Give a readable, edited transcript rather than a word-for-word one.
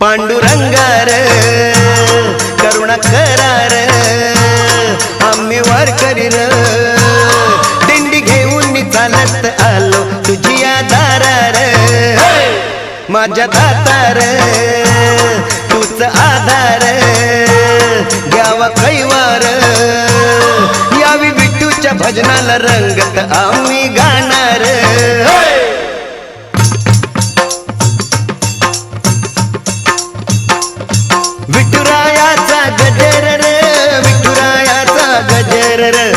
पांडुरंगार करुणा करार आम्ही वारकरी र दिंडी घेऊन चालत आलो तुझी दारार माझ्या दातार तूच आधार घ्यावा कैवार यावी विठूच्या भजनाला रंगत आम्ही गाणार विठुरायाचा गजर रे विठुरायाचा गजर रे